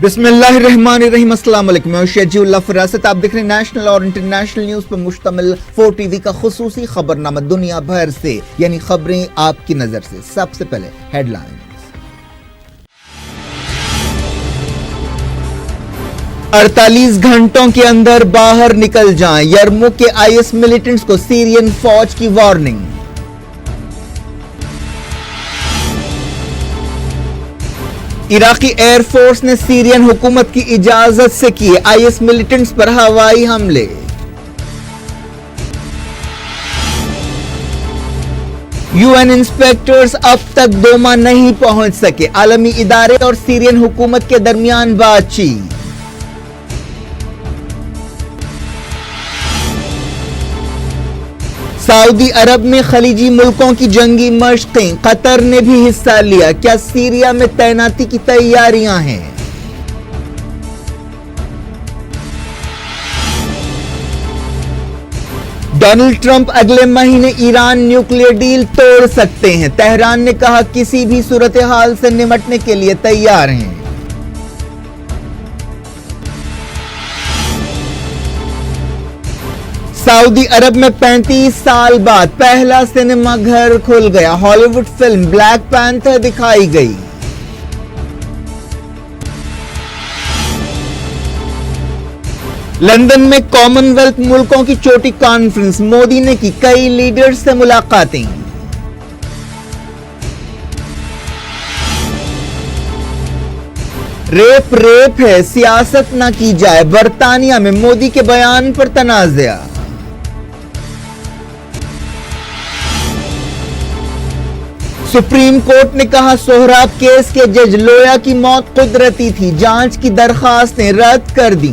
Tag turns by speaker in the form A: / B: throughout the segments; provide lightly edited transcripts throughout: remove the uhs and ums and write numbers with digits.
A: बिस्मिल्लाहिर्रहमानिर्रहीम। अस्सलाम वालेकुम। मैं शहजी उल्लाह फरासत। आप देख रहे हैं नेशनल और इंटरनेशनल न्यूज पर मुश्तमिल 4 टीवी का खुसूसी खबरनामा दुनिया भर से, यानी खबरें आपकी नजर से। सबसे पहले हेडलाइंस। 48 घंटों के अंदर बाहर निकल जाएं, यरमुक के आईएस मिलिटेंट्स को सीरियन फौज की वार्निंग। इराकी एयरफोर्स ने सीरियन हुकूमत की इजाजत से किए आईएस मिलिटेंट्स पर हवाई हमले। यूएन इंस्पेक्टर्स अब तक दोमा नहीं पहुंच सके, आलमी इदारे और सीरियन हुकूमत के दरमियान बातचीत। सऊदी अरब में खलीजी मुल्कों की जंगी मशकें, कतर ने भी हिस्सा लिया। क्या सीरिया में तैनाती की तैयारियां हैं? डोनाल्ड ट्रंप अगले महीने ईरान न्यूक्लियर डील तोड़ सकते हैं। तेहरान ने कहा किसी भी सूरत हाल से निपटने के लिए तैयार हैं। सऊदी अरब में 35 साल बाद पहला सिनेमा घर खुल गया। हॉलीवुड फिल्म ब्लैक पैंथर दिखाई गई। लंदन में कॉमनवेल्थ मुल्कों की चोटी कॉन्फ्रेंस, मोदी ने की कई लीडर्स से मुलाकातें। रेप है, सियासत न की जाए, बरतानिया में मोदी के बयान पर तनाज़ा। सुप्रीम कोर्ट ने कहा सोहराब केस के जज लोया की मौत कुदरती थी, जांच की दरखास्तें रद्द कर दी।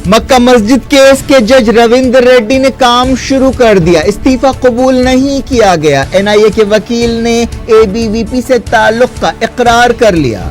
A: मक्का मस्जिद केस के जज रविंद्र रेड्डी ने काम शुरू कर दिया, इस्तीफा कबूल नहीं किया गया। एनआईए के वकील ने एबीवीपी से ताल्लुक का इकरार कर लिया।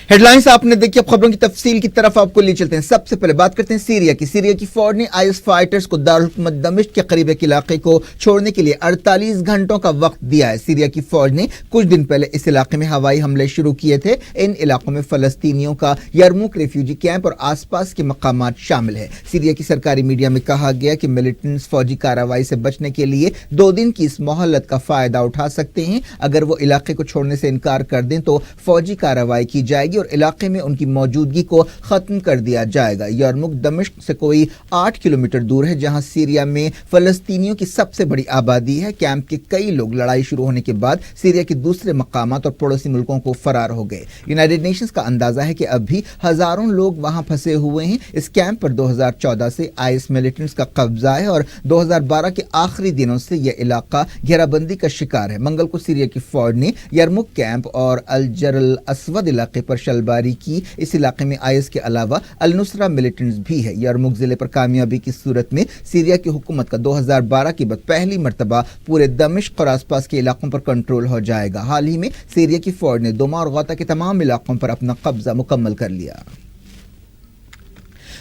A: हेडलाइंस आपने देखी, अब खबरों की तफसील की तरफ आपको ले चलते हैं। सबसे पहले बात करते हैं सीरिया की। सीरिया की फौज ने आईएस फाइटर्स को दारुल हुकूमत दमिश्क के करीब एक इलाके को छोड़ने के लिए 48 घंटों का वक्त दिया है। सीरिया की फौज ने कुछ दिन पहले इस इलाके में हवाई हमले शुरू किए थे। इन इलाकों में फलस्तीनियों का यरमुक रेफ्यूजी कैंप और आसपास के मकामात शामिल है। सीरिया की सरकारी मीडिया में कहा गया कि मिलिटेंट्स फौजी कार्रवाई से बचने के लिए 2 दिन की इस मोहलत का फायदा उठा सकते हैं। अगर वो इलाके को छोड़ने से इनकार कर दें तो फौजी कार्रवाई की जाएगी और इलाके में उनकी मौजूदगी को खत्म कर दिया जाएगा। यरमुक दमिश्क से कोई 8 किलोमीटर दूर है, जहां सीरिया में फलस्तीनियों की सबसे बड़ी आबादी है। कैंप के कई लोग लड़ाई शुरू होने के बाद सीरिया के दूसरे मकामात और पड़ोसी मुल्कों को फरार हो गए। यूनाइटेड नेशंस का अंदाजा है कि अब भी हजारों लोग वहां फंसे हुए हैं। इस कैंप पर 2014 से आईएस मिलिटेंट्स का कब्जा है और 2012 के आखिरी दिनों से यह इलाका घेराबंदी का शिकार है। मंगल को सीरिया की फौज ने यरमुक कैंप और अल जरल असवद इलाके पर शलबारी की। इस इलाके में आईएस के अलावा अल नुसरा मिलिटेंट्स भी है। यरमुक जिले पर कामयाबी की सूरत में सीरिया की हुकूमत का 2012 के बाद पहली मर्तबा पूरे दमिश्क और आसपास के इलाकों पर कंट्रोल हो जाएगा। हाल ही में सीरिया की फौज ने दोमा और गौता के तमाम इलाकों पर अपना कब्जा मुकम्मल कर लिया।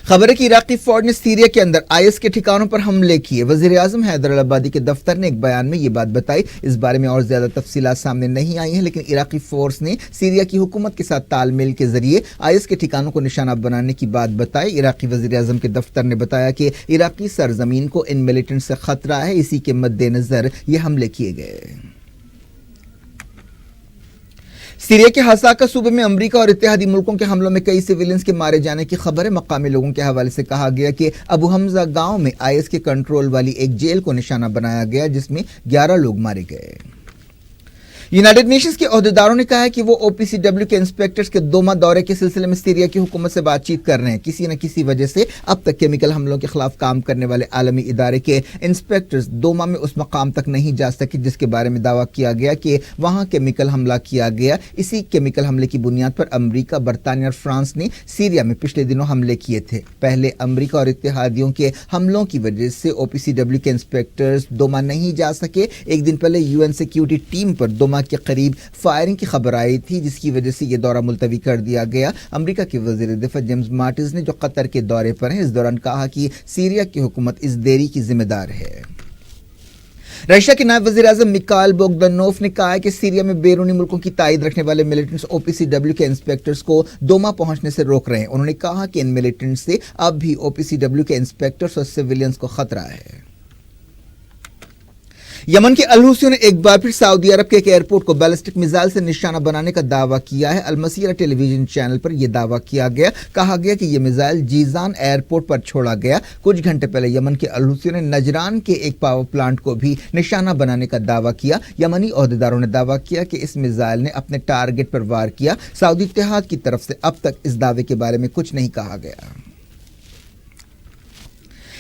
A: खबर है कि इराकी फौज ने सीरिया के अंदर आईएस के ठिकानों पर हमले किए। वजीर आजम हैदर अल अब्बादी के दफ्तर ने एक बयान में यह बात बताई। इस बारे में और ज्यादा तफसीलात सामने नहीं आई हैं, लेकिन इराकी फोर्स ने सीरिया की हुकूमत के साथ तालमेल के जरिए आईएस के ठिकानों को निशाना बनाने की बात बताई। इराकी वजीर आजम के दफ्तर ने बताया कि इराकी सरजमीन को इन मिलिटेंट से खतरा है, इसी के मद्देनजर ये हमले किए गए। सीरिया के हसाका सूबे में अमेरिका और इत्तेहादी मुल्कों के हमलों में कई सिविलियंस के मारे जाने की खबर है। मकामी लोगों के हवाले से कहा गया कि अबू हमजा गांव में आईएस के कंट्रोल वाली एक जेल को निशाना बनाया गया, जिसमें 11 लोग मारे गए। यूनाइटेड नेशंस के ओहदेदारों ने कहा है कि वो ओपीसीडब्ल्यू के इंस्पेक्टर्स के दोमा दौरे के सिलसिले में सीरिया की हुकूमत से बातचीत कर रहे हैं। किसी न किसी वजह से अब तक केमिकल हमलों के खिलाफ काम करने वाले आलमी इदारे के इंस्पेक्टर्स दोमा में उस मकाम तक नहीं जा सके जिसके बारे में दावा किया गया कि वहां केमिकल हमला किया गया। इसी केमिकल हमले की बुनियाद पर अमरीका, बरतानिया और फ्रांस ने सीरिया में पिछले दिनों हमले किए थे। पहले अमरीका और इत्तेहादियों के हमलों की वजह से ओपीसीडब्ल्यू के इंस्पेक्टर्स दोमा नहीं जा सके। एक दिन पहले यूएन सिक्योरिटी टीम पर दोमा دوما کے قریب فائرنگ کی خبر آئی تھی، جس کی وجہ سے یہ دورہ ملتوی کر دیا گیا۔ امریکہ کے وزیر دفاع جیمز مارٹز نے جو قطر کے دورے پر ہیں، اس دوران کہا کہ سیریا کی حکومت اس دیری کی ذمہ دار ہے۔ رشیا کے نائب وزیر اعظم میکائل بوگدانوف نے کہا ہے کہ سیریا میں بیرونی ملکوں کی تائید رکھنے والے ملیٹنٹس OPCW کے انسپیکٹرز کو دوما پہنچنے سے روک رہے ہیں۔ انہوں نے کہا کہ ان ملیٹنٹس سے اب بھی OPCW کے انسپیکٹرز اور سویلینز کو خطرہ ہے۔ یمن کے الحوثیوں نے ایک بار پھر سعودی عرب کے ایک ایئرپورٹ کو بیلسٹک میزائل سے نشانہ بنانے کا دعویٰ کیا ہے۔ المسیرہ ٹیلی ویژن چینل پر یہ دعویٰ کیا گیا، کہا گیا کہ یہ میزائل جیزان ایئرپورٹ پر چھوڑا گیا۔ کچھ گھنٹے پہلے یمن کے الحوثیوں نے نجران کے ایک پاور پلانٹ کو بھی نشانہ بنانے کا دعویٰ کیا۔ یمنی عہدیداروں نے دعویٰ کیا کہ اس میزائل نے اپنے ٹارگٹ پر وار کیا۔ سعودی اتحاد کی طرف سے اب تک اس دعوے کے بارے میں کچھ نہیں کہا گیا۔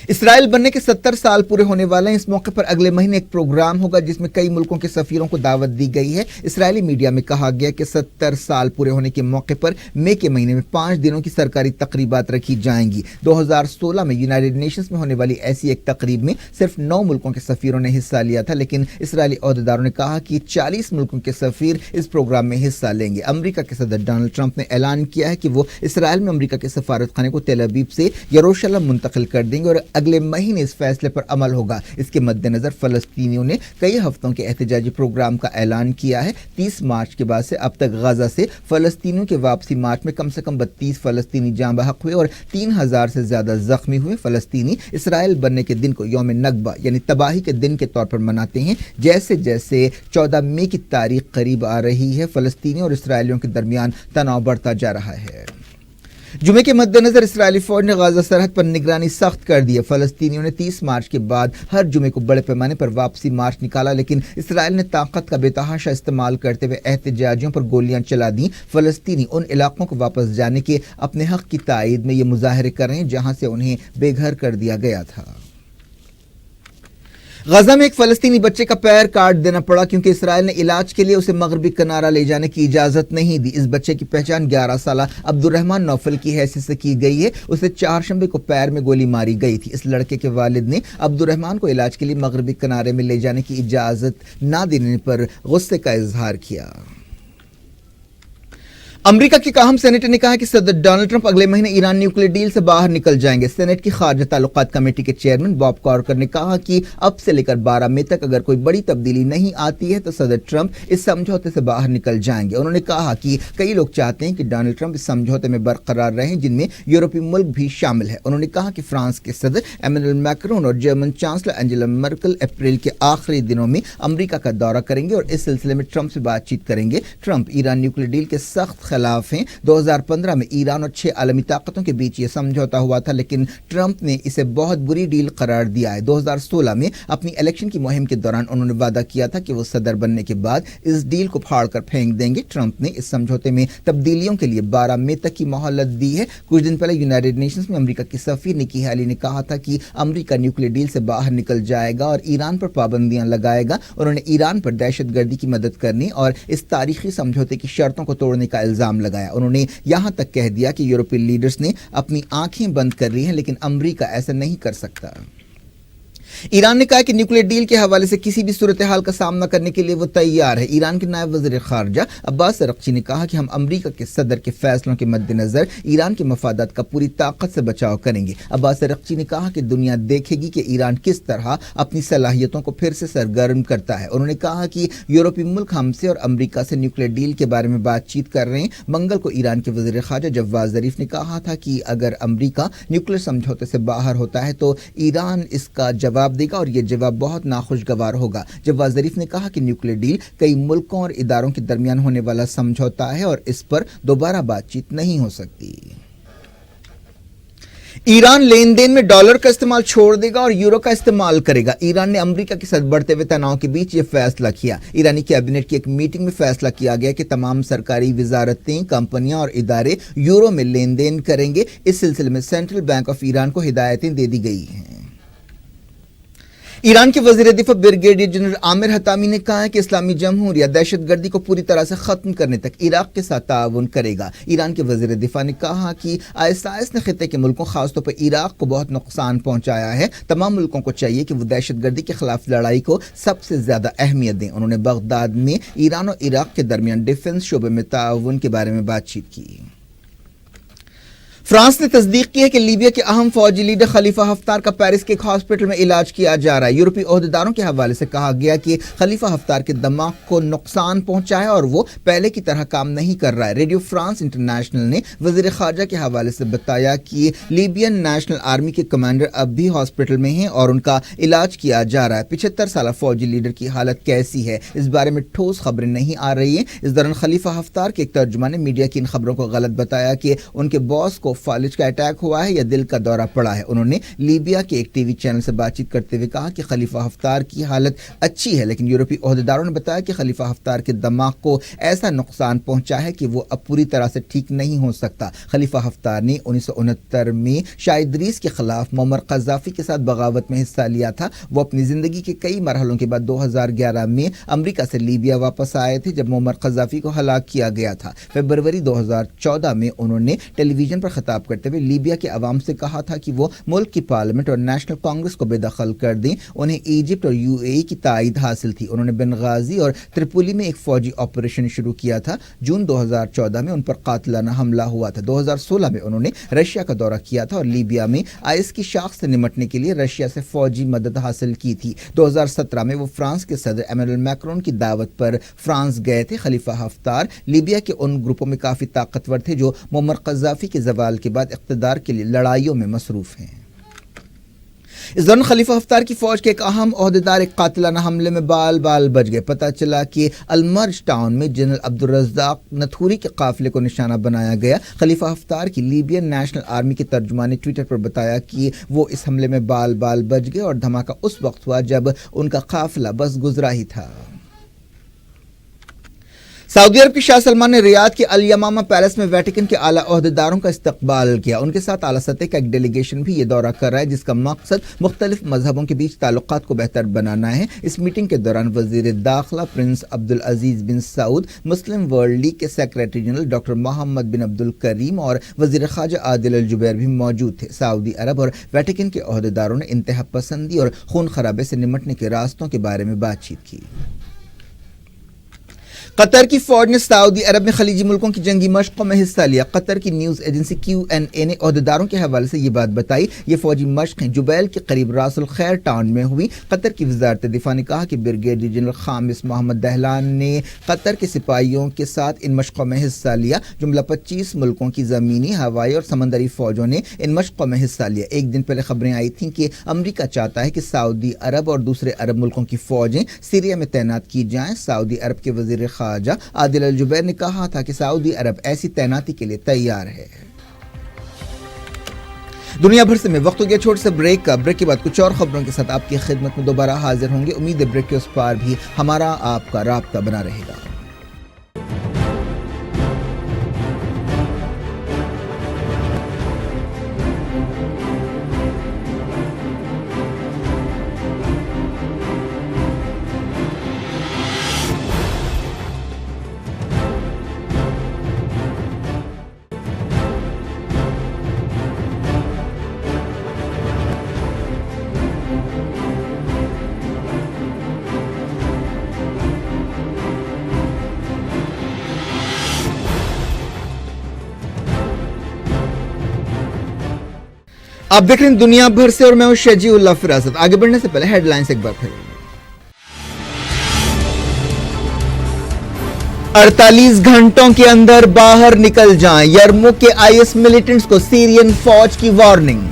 A: اسرائیل بننے کے 70 سال پورے ہونے والے ہیں۔ اس موقع پر اگلے مہینے ایک پروگرام ہوگا جس میں کئی ملکوں کے سفیروں کو دعوت دی گئی ہے۔ اسرائیلی میڈیا میں کہا گیا کہ 70 سال پورے ہونے کے موقع پر مئی کے مہینے میں 5 دنوں کی سرکاری تقریبات رکھی جائیں گی۔ 2016 میں یونائیٹڈ نیشنز میں ہونے والی ایسی ایک تقریب میں صرف 9 ملکوں کے سفیروں نے حصہ لیا تھا، لیکن اسرائیلی عہدیداروں نے کہا کہ 40 ملکوں کے سفیر اس پروگرام میں حصہ لیں گے۔ امریکہ کے صدر ڈونلڈ ٹرمپ نے اعلان کیا ہے کہ وہ اسرائیل میں امریکہ کے سفارت خانے کو تل ابیب سے یروشلم منتقل کر دیں گے اور اگلے مہینے اس فیصلے پر عمل ہوگا۔ اس کے مد نظر فلسطینیوں نے کئی ہفتوں کے احتجاجی پروگرام کا اعلان کیا ہے۔ 30 مارچ کے بعد سے اب تک غزہ سے فلسطینیوں کے واپسی مارچ میں کم سے کم 32 فلسطینی جاں بحق ہوئے اور 3000 سے زیادہ زخمی ہوئے۔ فلسطینی اسرائیل بننے کے دن کو یوم نکبہ یعنی تباہی کے دن کے طور پر مناتے ہیں۔ جیسے جیسے 14 مئی کی تاریخ قریب آ رہی ہے، فلسطینیوں اور اسرائیلیوں کے درمیان تناؤ بڑھتا جا رہا ہے۔ جمعے کے مد نظر اسرائیلی فوج نے غزہ سرحد پر نگرانی سخت کر دی ہے۔ فلسطینیوں نے 30 مارچ کے بعد ہر جمعے کو بڑے پیمانے پر واپسی مارچ نکالا، لیکن اسرائیل نے طاقت کا بے تحاشا استعمال کرتے ہوئے احتجاجیوں پر گولیاں چلا دیں۔ فلسطینی ان علاقوں کو واپس جانے کے اپنے حق کی تائید میں یہ مظاہرے کر رہے ہیں جہاں سے انہیں بے گھر کر دیا گیا تھا۔ غزہ میں ایک فلسطینی بچے کا پیر کاٹ دینا پڑا کیونکہ اسرائیل نے علاج کے لیے اسے مغربی کنارہ لے جانے کی اجازت نہیں دی۔ اس بچے کی پہچان 11 سالہ عبدالرحمن نوفل کی حیثیت سے کی گئی ہے۔ اسے چہارشنبے کو پیر میں گولی ماری گئی تھی۔ اس لڑکے کے والد نے عبدالرحمن کو علاج کے لیے مغربی کنارے میں لے جانے کی اجازت نہ دینے پر غصے کا اظہار کیا۔ امریکہ کے کاہم سینیٹر نے کہا کہ صدر ڈونلڈ ٹرمپ اگلے مہینے ایران نیوکلیئر ڈیل سے باہر نکل جائیں گے۔ سینیٹ کی خارجہ تعلقات کمیٹی کے چیئرمین باب کارکر نے کہا کہ اب سے لے کر 12 مئی تک اگر کوئی بڑی تبدیلی نہیں آتی ہے تو صدر ٹرمپ اس سمجھوتے سے باہر نکل جائیں گے۔ انہوں نے کہا کہ کئی لوگ چاہتے ہیں کہ ڈونلڈ ٹرمپ اس سمجھوتے میں برقرار رہیں جن میں یورپی ملک بھی شامل ہے۔ انہوں نے کہا کہ فرانس کے صدر ایمینوئل میکرون اور German chancellor Angela miracle April کے آخری دنوں میں امریکہ کا دورہ کریں گے اور اس سلسلے میں ٹرمپ سے بات چیت کریں گے۔ ٹرمپ ایران نیوکلیئر ڈیل کے سخت خلاف ہیں۔ 2015 میں ایران اور 6 عالمی طاقتوں کے بیچ یہ سمجھوتا ہوا تھا، لیکن ٹرمپ نے اسے بہت بری ڈیل قرار دیا ہے۔ 2016 میں اپنی الیکشن کی مہم کے دوران انہوں نے وعدہ کیا تھا کہ وہ صدر بننے کے بعد اس ڈیل کو پھاڑ کر پھینک دیں گے۔ ٹرمپ نے اس سمجھوتے میں تبدیلیوں کے لیے 12 مئی تک کی مہلت دی ہے۔ کچھ دن پہلے یونائیٹڈ نیشنز میں امریکہ کی سفیر نکی ہیلی نے کہا تھا کہ امریکہ نیوکلیئر ڈیل سے باہر نکل جائے گا اور ایران پر پابندیاں لگائے گا۔ انہوں نے ایران پر دہشت گردی کی مدد کرنے اور اس تاریخی سمجھوتے کی شرطوں کو توڑنے کا الزام لگایا۔ انہوں نے یہاں تک کہہ دیا کہ یورپی لیڈرز نے اپنی آنکھیں بند کر لی ہیں، لیکن امریکہ ایسا نہیں کر سکتا۔ ایران نے کہا کہ نیوکلیئر ڈیل کے حوالے سے کسی بھی صورتحال کا سامنا کرنے کے لیے وہ تیار ہے۔ ایران کے نائب وزیر خارجہ عباس اراغچی نے کہا کہ ہم امریکہ کے صدر کے فیصلوں کے مد نظر ایران کے مفادات کا پوری طاقت سے بچاؤ کریں گے۔ عباس اراغچی نے کہا کہ دنیا دیکھے گی کہ ایران کس طرح اپنی صلاحیتوں کو پھر سے سرگرم کرتا ہے۔ انہوں نے کہا کہ یورپی ملک ہم سے اور امریکہ سے نیوکلیئر ڈیل کے بارے میں بات چیت کر رہے ہیں۔ منگل کو ایران کے وزیر خارجہ جواد ظریف نے کہا تھا کہ اگر امریکہ نیوکلیئر سمجھوتے سے باہر ہوتا ہے تو ایران اس کا جواب دے گا اور یہ جواب بہت ناخوشگوار ہوگا۔ جواد ظریف نے کہا کہ نیوکلیئر ڈیل کئی ملکوں اور اداروں کے درمیان ہونے والا سمجھوتا ہے اور اس پر دوبارہ بات چیت نہیں ہو سکتی۔ ایران لین دین میں ڈالر کا استعمال چھوڑ دے گا اور یورو کا استعمال کرے گا۔ ایران نے امریکہ کے ساتھ بڑھتے ہوئے تناؤ کے بیچ یہ فیصلہ کیا۔ ایرانی کیبنٹ کی ایک میٹنگ میں فیصلہ کیا گیا کہ تمام سرکاری وزارتیں، کمپنیاں اور ادارے یورو میں لین دین کریں گے۔ اس سلسلے میں سینٹرل بینک آف ایران کو ہدایتیں دے دی گئی ہیں۔ ईरान के वजीर दिफा ब्रिगेडियर जनरल आमिर हतामी ने कहा है कि इस्लामी जमहूरिया दहशतगर्दी को पूरी तरह से खत्म करने तक इराक के साथ ताउन करेगा। ईरान के वजीर दिफा ने कहा कि आईएसआईएस ने खित्ते के मुल्कों खासतौर पर इराक को बहुत नुकसान पहुंचाया है। तमाम मुल्कों को चाहिए कि वो दहशतगर्दी के खिलाफ लड़ाई को सबसे ज्यादा अहमियत दें। उन्होंने बगदाद में ईरान और इराक के दरमियान डिफेंस शोबे में ताउन के बारे में बातचीत की। फ्रांस ने तस्दीक की है कि लीबिया के अहम फौजी लीडर खलीफा हफ्तार का पेरिस के एक हॉस्पिटल में इलाज किया जा रहा है। यूरोपीय ओहदेदारों के हवाले से कहा गया कि खलीफा हफ्तार के दिमाग को नुकसान पहुंचा है और वो पहले की तरह काम नहीं कर रहा है। रेडियो फ्रांस इंटरनेशनल ने वजीर खारजा के हवाले से बताया कि लीबियन नेशनल आर्मी के कमांडर अब भी हॉस्पिटल में हैं और उनका इलाज किया जा रहा है। 75 साल फौजी लीडर की हालत कैसी है, इस बारे में ठोस खबरें नहीं आ रही हैं। इस दौरान खलीफा हफ्तार के एक तर्जुमान ने मीडिया की इन खबरों को गलत बताया कि उनके बॉस को फालिज का अटैक हुआ है या दिल का दौरा पड़ा है। उन्होंने लीबिया के एक टीवी चैनल से बातचीत करते हुए कहा कि खलीफा हफ्तार की हालत अच्छी है, लेकिन यूरोपीय ओहदेदारों ने बताया कि खलीफा हफ्तार के दिमाग को ऐसा नुकसान पहुंचा है कि वो अब पूरी तरह से ठीक नहीं हो सकता। खलीफा हफ्तार ने 1969 में शाह इदरीस के खिलाफ मुअम्मर कज़ाफ़ी के साथ बगावत में हिस्सा लिया था। वो अपनी जिंदगी के कई मरहलों के बाद 2011 में अमेरिका से लीबिया वापस आए थे जब मुअम्मर कज़ाफ़ी को हलाक किया गया था। फरवरी 2014 में उन्होंने टेलीविजन पर खिताब करते हुए लीबिया के अवाम से कहा था कि वो मुल्क की पार्लियामेंट और नेशनल कांग्रेस को बेदखल कर दें। उन्हें इजिप्ट और यूएई की ताईद हासिल थी। उन्होंने बेनगाजी और त्रिपोली में एक फौजी ऑपरेशन शुरू किया था। जून 2014 में उन पर कातिलाना हमला हुआ था। 2016 में उन्होंने रशिया का दौरा किया था और लीबिया में आईएस की शाख से निपटने के लिए रशिया से फौजी मदद हासिल की थी। 2017 में वो फ्रांस के सदर एमेनुएल मैक्रोन की दावत पर फ्रांस गए थे। खलीफा हफ्तार लीबिया के उन ग्रुपों में काफी ताकतवर थे जो मुअम्मर कज़ाफ़ी के ज़वाल के बाद इक़्तिदार के लिए लड़ाइयों में मसरूफ हैं। इस दौरान खलीफा हफ्तार की फौज के एक अहम ओहदेदार एक कातिलाना हमले में बाल बाल बच गए। पता चला कि अलमर्ज टाउन में जनरल अब्दुल रज़्ज़ाक नथूरी के काफिले को निशाना बनाया गया। खलीफा हफ्तार की लीबियन नेशनल आर्मी के तर्जुमान ने ट्विटर पर बताया कि वो इस हमले में बाल बाल बच गए और धमाका उस वक्त हुआ जब उनका काफिला बस गुजरा ही था। सऊदी अरब के शाह सलमान ने रियाद के अल यमामा पैलेस में वेटिकन के आला ओहदेदारों का इस्तकबाल किया। उनके साथ आला सतह का एक डेलीगेशन भी ये दौरा कर रहा है जिसका मकसद मुख्तलिफ मजहबों के बीच ताल्लुकात को बेहतर बनाना है। इस मीटिंग के दौरान वजीर दाखिला प्रिंस अब्दुल अजीज बिन सऊद, मुस्लिम वर्ल्ड लीग के सेक्रेटरी जनरल डॉक्टर मोहम्मद बिन अब्दुल करीम और वजीर खारजा आदिल अल जुबैर भी मौजूद थे। सऊदी अरब और वेटिकन के ओहदेदारों ने इंतहा पसंदी और खून खराबे से निपटने के रास्तों के बारे में बातचीत की। कतर की फौज ने सऊदी अरब में खलीजी मुल्कों की जंगी मशकों में हिस्सा लिया। कतर की न्यूज एजेंसी QNA ने ओहदेदारों के हवाले से ये बात बताई। ये फौजी मशकें जुबैल के करीब रासुल खैर टाउन में हुई। कतर की वजारत दिफा ने कहा कि ब्रिगेडियर जनरल खामिस मोहम्मद दहलान ने कतर के सिपाहियों के साथ इन मशकों में हिस्सा लिया। जुमला 25 मुल्कों की जमीनी, हवाई और समंदरी फौजों ने इन मशकों में हिस्सा लिया। एक दिन पहले खबरें आई थीं कि अमरीका चाहता है कि सऊदी अरब और दूसरे अरब मुल्कों की फौजें सीरिया में तैनात की जाएं। सऊदी अरब के वजीर खारजा आदिल अल जुबैर ने कहा था कि सऊदी अरब ऐसी तैनाती के लिए तैयार है। दुनिया भर से मैं वक्त हो गया छोटे से ब्रेक का। ब्रेक के बाद कुछ और खबरों के साथ आपकी खिदमत में दोबारा हाजिर होंगे। उम्मीद है ब्रेक के उस पार भी हमारा आपका राब्ता बना रहेगा। आप देख रहे हैं दुनिया भर से और मैं हूं शजीउल्लाह फिरासत। आगे बढ़ने से पहले हेडलाइंस एक बार फिर। 48 घंटों के अंदर बाहर निकल जाएं, यरमुक के आईएस मिलिटेंट्स को सीरियन फौज की वार्निंग।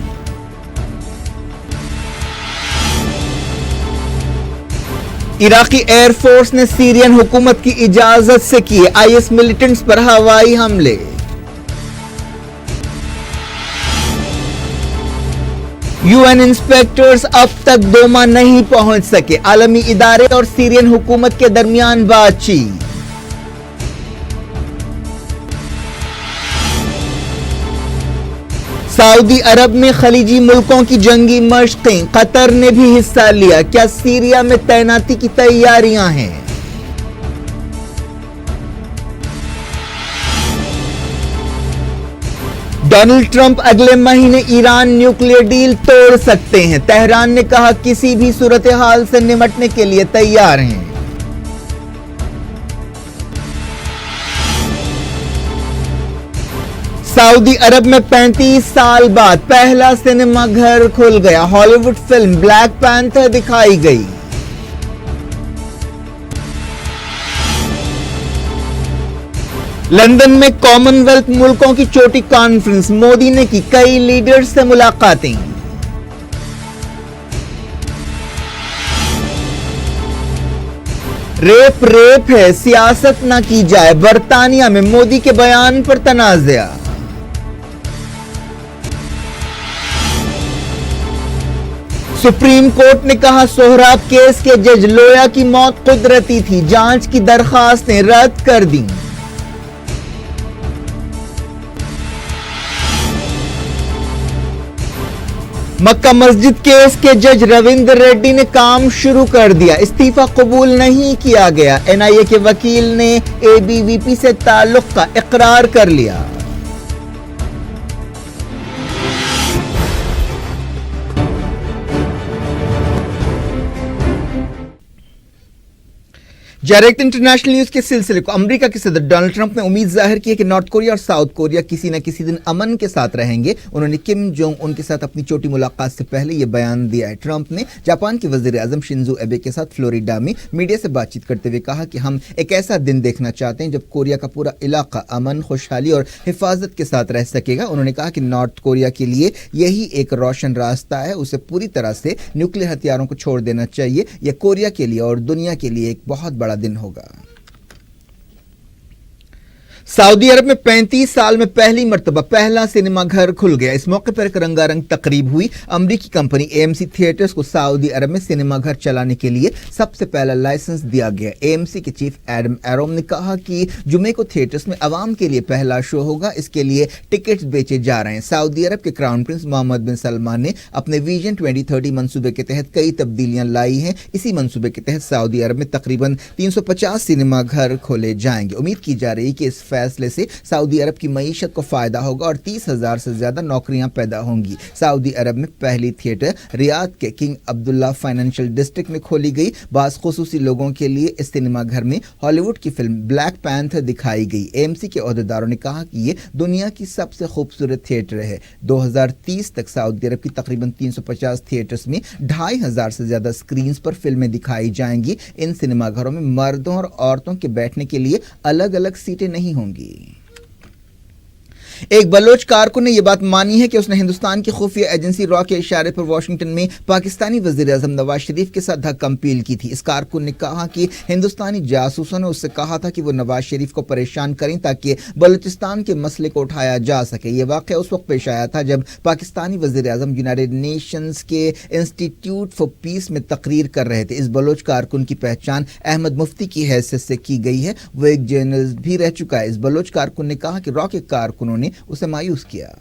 A: इराकी एयरफोर्स ने सीरियन हुकूमत की इजाजत से किए आईएस मिलिटेंट्स पर हवाई हमले। यूएन इंस्पेक्टर्स अब तक डोमा नहीं पहुंच सके। आलमी इदारे और सीरियन हुकूमत के दरमियान बातचीत। सऊदी अरब में खलीजी मुल्कों की जंगी मशकें, कतर ने भी हिस्सा लिया, क्या सीरिया में तैनाती की तैयारियां हैं? डोनाल्ड ट्रंप अगले महीने ईरान न्यूक्लियर डील तोड़ सकते हैं, तेहरान ने कहा किसी भी सूरत हाल से निपटने के लिए तैयार हैं। सऊदी अरब में 35 साल बाद पहला सिनेमा घर खुल गया, हॉलीवुड फिल्म ब्लैक पैंथर दिखाई गई। लंदन में कॉमनवेल्थ मुल्कों की चोटी कॉन्फ्रेंस, मोदी ने की कई लीडर्स से मुलाकातें। रेप है, सियासत ना की जाए, बर्तानिया में मोदी के बयान पर तनाज़ा। सुप्रीम कोर्ट ने कहा सोहराब केस के जज लोया की मौत कुदरती थी, जांच की दरखास्तें रद्द कर दी। मक्का मस्जिद केस के जज रविंद्र रेड्डी ने काम शुरू कर दिया, इस्तीफा कबूल नहीं किया गया। एनआईए के वकील ने एबीवीपी से ताल्लुक का इकरार कर लिया। डायरेक्ट इंटरनेशनल न्यूज के सिलसिले को अमेरिका के सदर डोनाल्ड ट्रंप ने उम्मीद जाहिर की है कि नॉर्थ कोरिया और साउथ कोरिया किसी न किसी दिन अमन के साथ रहेंगे। उन्होंने किम जोंग उन के साथ अपनी छोटी मुलाकात से पहले यह बयान दिया है। ट्रंप ने जापान के वजीर आजम शिंजो एबे के साथ फ्लोरिडा में मीडिया से बातचीत करते हुए कहा कि हम एक ऐसा दिन देखना चाहते हैं जब कोरिया का पूरा इलाका अमन, खुशहाली और हिफाजत के साथ रह सकेगा। उन्होंने कहा कि नॉर्थ कोरिया के लिए यही एक रोशन रास्ता है, उसे पूरी तरह से न्यूक्लियर हथियारों को छोड़ देना चाहिए। यह कोरिया के लिए और दुनिया के लिए एक बहुत बड़ा दिन होगा। सऊदी अरब में 35 साल में पहली मर्तबा पहला सिनेमा घर खुल गया। इस मौके पर एक रंगारंग तकरीब हुई। अमरीकी कंपनी एएमसी थिएटर्स को सऊदी अरब में सिनेमा घर चलाने के लिए सबसे पहला लाइसेंस दिया गया। एएमसी के चीफ एडम एरोम ने कहा कि जुमे को थिएटर्स में अवाम के लिए पहला शो होगा, इसके लिए टिकट्स बेचे जा रहे हैं। सऊदी अरब के क्राउन प्रिंस मोहम्मद बिन सलमान ने अपने विजन 2030 मंसूबे के तहत कई तब्दीलियां लाई हैं। इसी मंसूबे के तहत सऊदी अरब में तकरीबन 350 सिनेमा घर खोले जाएंगे। उम्मीद की जा रही है कि इस फैसले से सऊदी अरब की मईशत को फायदा होगा और 30,000 से ज्यादा नौकरियां पैदा होंगी। सऊदी अरब में पहली थिएटर रियाद के किंग अब्दुल्ला फाइनेंशियल डिस्ट्रिक्ट में खोली गई। बास खुसूसी लोगों के लिए इस सिनेमा घर में हॉलीवुड की फिल्म ब्लैक पैंथर दिखाई गई। एएमसी के ओहदेदारों ने कहा कि ये दुनिया की सबसे खूबसूरत थिएटर है। 2030 तक सऊदी अरब की तकरीबन 350 थिएटर्स में 2,500 से ज्यादा स्क्रीन्स पर फिल्में दिखाई जाएंगी। इन सिनेमा घरों में मर्दों और औरतों के बैठने के लिए अलग अलग सीटें नहीं होंगी। एक बलोच कारकुन ने यह बात मानी है कि उसने हिंदुस्तान की खुफिया एजेंसी रॉ के इशारे पर वाशिंगटन में पाकिस्तानी वजीर आजम नवाज शरीफ के साथ धक्का अपील की थी। इस कारकुन ने कहा कि हिंदुस्तानी जासूसों ने उससे कहा था कि वो नवाज शरीफ को परेशान करें ताकि बलूचिस्तान के मसले को उठाया जा सके। यह वाकया उस वक्त पेश आया था जब पाकिस्तानी वजीर आजम यूनाइटेड नेशंस के इंस्टीट्यूट फॉर पीस में तकरीर कर रहे थे। इस बलोच कारकुन की पहचान अहमद मुफ्ती की हैसियत से की गई है। वो एक जर्नलिस्ट भी रह चुका है। इस बलोच कारकुन ने कहा कि रॉ के कारकुनों ने उसे मायूस किया।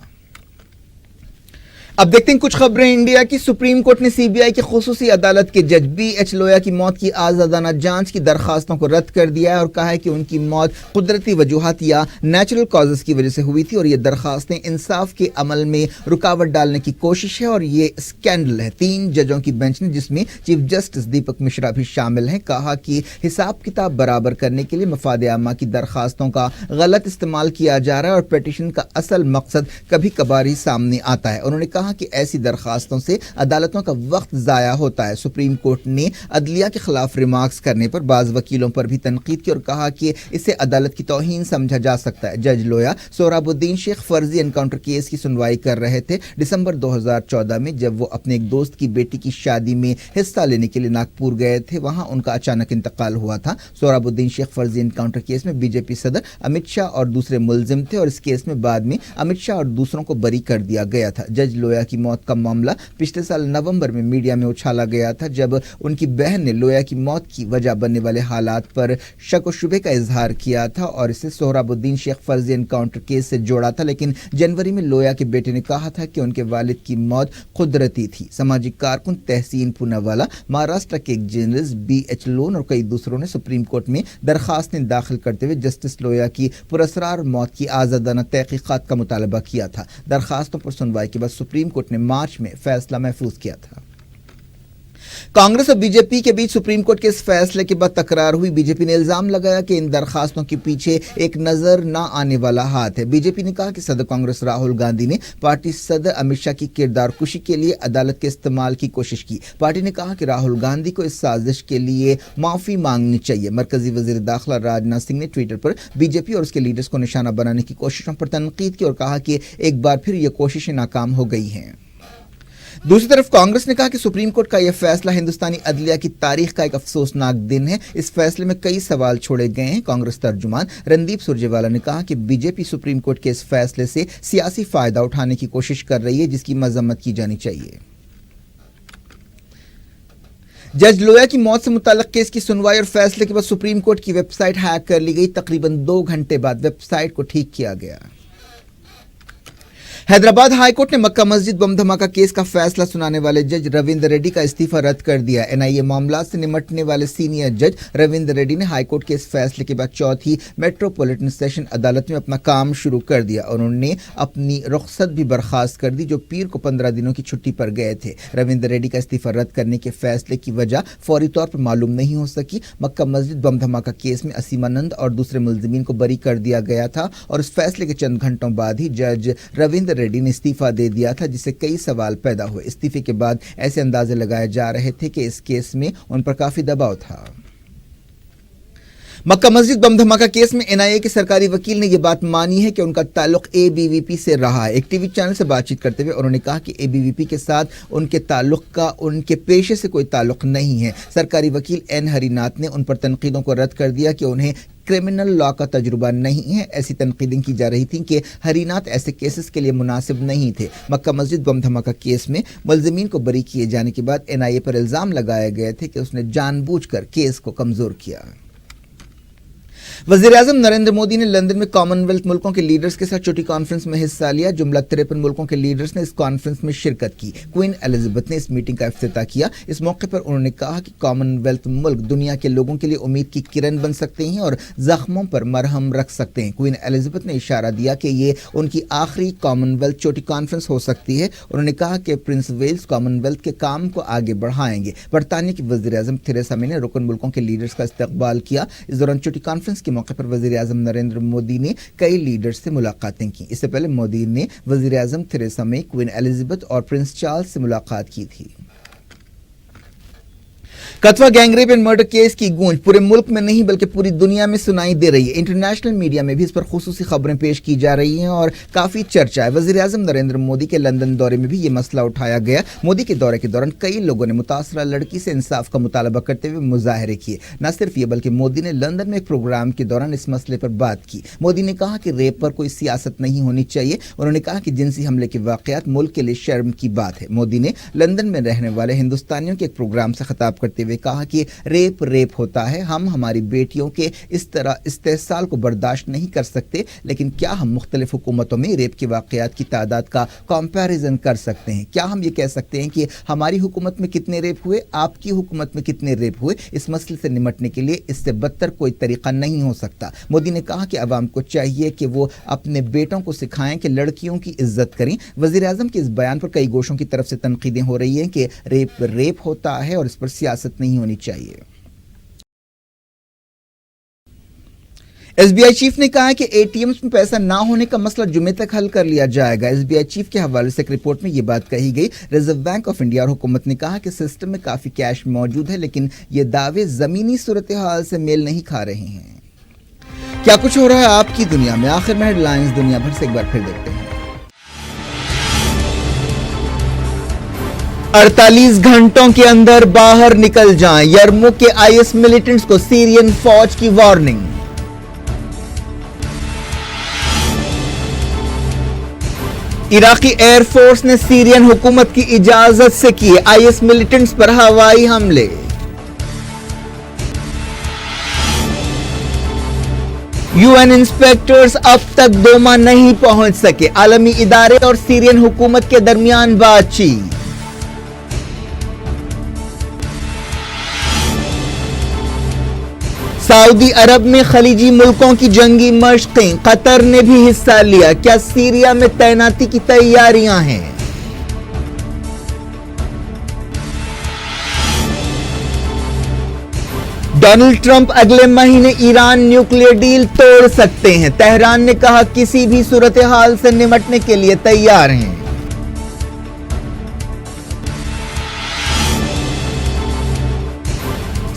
A: अब देखते हैं कुछ खबरें इंडिया की। सुप्रीम कोर्ट ने सीबीआई की खुसूसी अदालत के जज बीएच लोया की मौत की आजादाना जांच की दरखास्तों को रद्द कर दिया है और कहा है कि उनकी मौत कुदरती वजूहात या नेचुरल कॉजेस की वजह से हुई थी और ये दरखास्तें इंसाफ के अमल में रुकावट डालने की कोशिश है और ये स्कैंडल है। 3 जजों की बेंच ने, जिसमें चीफ जस्टिस दीपक मिश्रा भी शामिल हैं, कहा कि हिसाब किताब बराबर करने के लिए मफाद आमा की दरखास्तों का गलत इस्तेमाल किया जा रहा है और पिटीशन का असल मकसद कभी कभार ही सामने आता है। उन्होंने कहा कि ऐसी दरखास्तों से अदालतों का वक्त जाया होता है। सुप्रीम कोर्ट ने अदलिया के खिलाफ रिमार्क्स करने पर बाज वकीलों पर भी तनकीद की और कहा कि इसे अदालत की तौहीन समझा जा सकता है। जज लोया सोहराबुद्दीन शेख फर्जी एनकाउंटर केस की सुनवाई कर रहे थे। दिसंबर 2014 में जब वो अपने एक दोस्त की बेटी की शादी में हिस्सा लेने के लिए नागपुर गए थे, वहां उनका अचानक इंतकाल हुआ था। सोहराबुद्दीन शेख फर्जी एनकाउंटर केस में बीजेपी सदर अमित शाह और दूसरे मुलजिम थे और इस केस में बाद में अमित शाह और दूसरों को बरी कर दिया गया था। जज लोया लोया की मौत का मामला पिछले साल नवंबर में मीडिया में उछाला गया था, जब उनकी बहन ने लोया की मौत की वजह बनने वाले हालात पर शक व शुबे का इजहार किया था और इसे सोहराबुद्दीन शेख फर्जी एनकाउंटर केस से जोड़ा था। लेकिन जनवरी में लोया के बेटे ने कहा था कि उनके वालिद की मौत कुदरती थी। सामाजिक कारकुन तहसीन पूनावाला, महाराष्ट्र के एक जर्नलिस्ट BH लोन और कई दूसरों ने सुप्रीम कोर्ट में दरखास्तें दाखिल करते हुए जस्टिस लोया की पुरअसरार मौत की आज़ादाना तहकीकात का मुतालबा किया था। दरखास्तों पर सुनवाई के बाद सुप्रीम कोर्ट ने मार्च में फैसला महफूज किया था। कांग्रेस और बीजेपी के बीच सुप्रीम कोर्ट के इस फैसले के बाद तकरार हुई। बीजेपी ने इल्जाम लगाया कि इन दरखास्तों के पीछे एक नजर न आने वाला हाथ है। बीजेपी ने कहा कि सदर कांग्रेस राहुल गांधी ने पार्टी सदर अमित शाह की किरदार कुशी के लिए अदालत के इस्तेमाल की कोशिश की। पार्टी ने कहा कि राहुल गांधी को इस साजिश के लिए माफी मांगनी चाहिए। मरकजी वजीर दाखिला राजनाथ सिंह ने ट्विटर पर बीजेपी और उसके लीडर्स को निशाना बनाने की कोशिशों पर तनकीद की और कहा कि एक बार फिर ये कोशिशें नाकाम हो गई हैं। दूसरी तरफ कांग्रेस ने कहा कि सुप्रीम कोर्ट का यह फैसला हिंदुस्तानी अदलिया की तारीख का एक अफसोसनाक दिन है। इस फैसले में कई सवाल छोड़े गए हैं। कांग्रेस तर्जुमान रणदीप सुरजेवाला ने कहा कि बीजेपी सुप्रीम कोर्ट के इस फैसले से सियासी फायदा उठाने की कोशिश कर रही है, जिसकी मजम्मत की जानी चाहिए। जज लोया की मौत से मुताल्लिक केस की सुनवाई और फैसले के बाद सुप्रीम कोर्ट की वेबसाइट हैक कर ली गई। तकरीबन 2 घंटे बाद वेबसाइट को ठीक किया गया। हैदराबाद हाईकोर्ट ने मक्का मस्जिद बम धमाका केस का फैसला सुनाने वाले जज रविंद्र रेड्डी का इस्तीफा रद्द कर दिया। NIA मामला से निपटने वाले सीनियर जज रविंद्र रेड्डी ने हाईकोर्ट के इस फैसले के बाद चौथी मेट्रोपॉलिटन सेशन अदालत में अपना काम शुरू कर दिया और उन्होंने अपनी रुख्सत भी बर्खास्त कर दी, जो पीर को 15 दिनों की छुट्टी पर गए थे। रविंद्र रेड्डी का इस्तीफा रद्द करने के फैसले की वजह फौरी तौर पर मालूम नहीं हो सकी। मक्का मस्जिद बम धमाका केस में असीमानंद और दूसरे मुलजिमीन को बरी कर दिया गया था और इस फैसले के चंद घंटों बाद ही जज रविंद्र रेड्डी ने इस्तीफा दे दिया था, जिससे कई सवाल पैदा हुए। इस्तीफे के बाद ऐसे अंदाजे लगाए जा रहे थे कि इस केस में उन पर काफी दबाव था। मक्का मस्जिद बम धमाका केस में NIA के सरकारी वकील ने यह बात मानी है कि उनका ताल्लुक ABVP से रहा है। एक टीवी चैनल से बातचीत करते हुए उन्होंने कहा कि ABVP के साथ उनके ताल्लुक का उनके पेशे से कोई ताल्लुक नहीं है। सरकारी वकील N हरिनाथ ने उन पर तनकीदों को रद्द कर दिया कि उन्हें क्रिमिनल लॉ का तजुर्बा नहीं है। ऐसी तनकीदें की जा रही थी कि हरिनाथ ऐसे केसेस के लिए मुनासिब नहीं थे। मक्का मस्जिद बम धमाका केस में मुलजिमीन को बरी किए जाने के बाद NIA पर इल्जाम लगाए गए थे कि उसने जानबूझकर केस को कमजोर किया। वज़ीर-ए-आज़म नरेंद्र मोदी ने लंदन में कॉमनवेल्थ मुल्कों के लीडर्स के साथ छोटी कॉन्फ्रेंस में हिस्सा लिया। जुमला 53 मुल्कों के लीडर्स ने इस कॉन्फ्रेंस में शिरकत की। क्वीन एलिजाबेथ ने इस मीटिंग का इफ्तिताह किया। इस मौके पर उन्होंने कहा कि कॉमनवेल्थ मुल्क दुनिया के लोगों के लिए उम्मीद की किरण बन सकते हैं और जख्मों पर मरहम रख सकते हैं। क्वीन एलिजाबेथ ने इशारा दिया कि ये उनकी आखिरी कॉमनवेल्थ छोटी कॉन्फ्रेंस हो सकती है। उन्होंने कहा कि प्रिंस वेल्स कॉमनवेल्थ के काम को आगे बढ़ाएंगे। बरतानिया की वज़ीर-ए-आज़म थेरेसा मे ने रुकन मुल्कों के लीडर्स का इस्तकबाल किया। इस दौरान छोटी कॉन्फ्रेंस के मौके पर वज़ीर-ए-आज़म नरेंद्र मोदी ने कई लीडर्स से मुलाकातें की। इससे पहले मोदी ने वज़ीर-ए-आज़म थेरेसा मे, क्वीन एलिजाबेथ और प्रिंस चार्ल्स से मुलाकात की थी। कथवा गैंगरेप एंड मर्डर केस की गूंज पूरे मुल्क में नहीं बल्कि पूरी दुनिया में सुनाई दे रही है। इंटरनेशनल मीडिया में भी इस पर खुसूसी खबरें पेश की जा रही हैं और काफी चर्चा है। वज़ीर-ए-आज़म नरेंद्र मोदी के लंदन दौरे में भी ये मसला उठाया गया। मोदी के दौरे के दौरान कई लोगों ने मुतासरा लड़की से इंसाफ का मुतालबा करते हुए मुजाहरे किए। न सिर्फ ये बल्कि मोदी ने लंदन में एक प्रोग्राम के दौरान इस मसले पर बात की। मोदी ने कहा कि रेप पर कोई सियासत नहीं होनी चाहिए। उन्होंने कहा कि जिनसी हमले के वाकयात मुल्क के लिए शर्म की बात है। मोदी ने लंदन में रहने वाले हिंदुस्तानियों के एक प्रोग्राम से खिताब करते हुए कहा कि रेप होता है। हम हमारी बेटियों के इस तरह इस्तेहसाल को बर्दाश्त नहीं कर सकते, लेकिन क्या हम मुख्तलिफ हुकूमतों में रेप के वाकयात की तादाद का कंपैरिजन कर सकते हैं? क्या हम ये कह सकते हैं कि हमारी हुकूमत में कितने रेप हुए, आपकी हुकूमत में कितने रेप हुए? इस मसले से निमटने के लिए इससे बदतर कोई तरीका नहीं हो सकता। मोदी ने कहा कि अवाम को चाहिए कि वो अपने बेटों को सिखाएं कि लड़कियों की इज्जत करें। वज़ीर-ए-आज़म के इस बयान पर कई गोशों की तरफ से तनकीदें हो रही हैं कि रेप होता है और इस पर सियासत नहीं होनी चाहिए। SBI चीफ ने कहा है कि ATMs में पैसा ना होने का मसला जुमे तक हल कर लिया जाएगा। SBI चीफ के हवाले से एक रिपोर्ट में ये बात कही गई। रिजर्व बैंक ऑफ इंडिया और हुकूमत ने कहा कि सिस्टम में काफी कैश मौजूद है, लेकिन ये दावे जमीनी सूरत हाल से मेल नहीं खा रहे हैं। क्या कुछ हो रहा है आपकी दुनिया में? आखिर में हेडलाइंस दुनिया भर से एक बार फिर देखते हैं। 48 घंटों के अंदर बाहर निकल जाएं। यरमुक के IS मिलिटेंट्स को सीरियन फौज की वार्निंग। عراقی ایئر فورس نے سیرین حکومت کی اجازت سے کیے IS ملیٹنٹس پر ہوائی حملے۔ UN انسپیکٹرز اب تک دوما نہیں پہنچ سکے، عالمی ادارے اور سیرین حکومت کے درمیان بات چیت۔ سعودی عرب میں خلیجی ملکوں کی جنگی مشقیں، قطر نے بھی حصہ لیا، کیا سیریا میں تعیناتی کی تیاریاں ہیں؟ ڈونلڈ ٹرمپ اگلے مہینے ایران نیوکلیئر ڈیل توڑ سکتے ہیں، تہران نے کہا کسی بھی صورتحال سے نمٹنے کے لیے تیار ہیں۔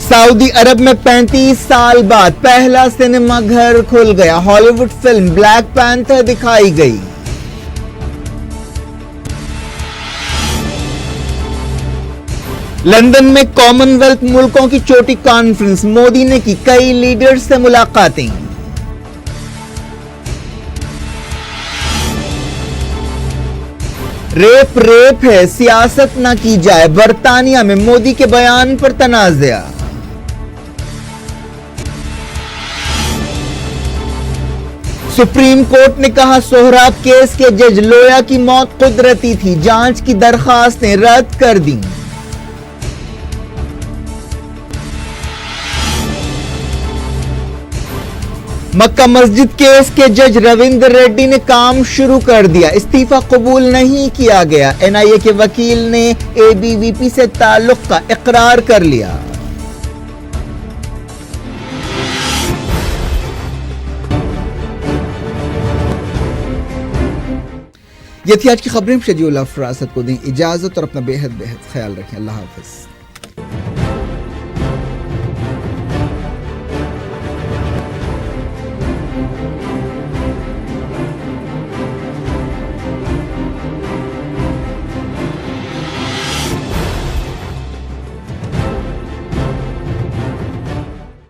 A: سعودی عرب میں 35 سال بعد پہلا سنیما گھر کھل گیا، ہالی ووڈ فلم بلیک پینتھر دکھائی گئی۔ لندن میں کامن ویلتھ ملکوں کی چوٹی کانفرنس، مودی نے کی کئی لیڈرز سے ملاقاتیں۔ ریپ ہے، سیاست نہ کی جائے، برطانیہ میں مودی کے بیان پر تنازع۔ سپریم کورٹ نے کہا سہراب کیس کے جج لویا کی موت قدرتی تھی، جانچ کی درخواستیں رد کر دیں۔ مکہ مسجد کیس کے جج رویندر ریڈی نے کام شروع کر دیا، استعفی قبول نہیں کیا گیا، NIA کے وکیل نے ABVP سے تعلق کا اقرار کر لیا۔ یہ تھی آج کی خبریں، شجیع اللہ فراست کو دیں اجازت اور اپنا بے حد خیال رکھیں۔ اللہ حافظ۔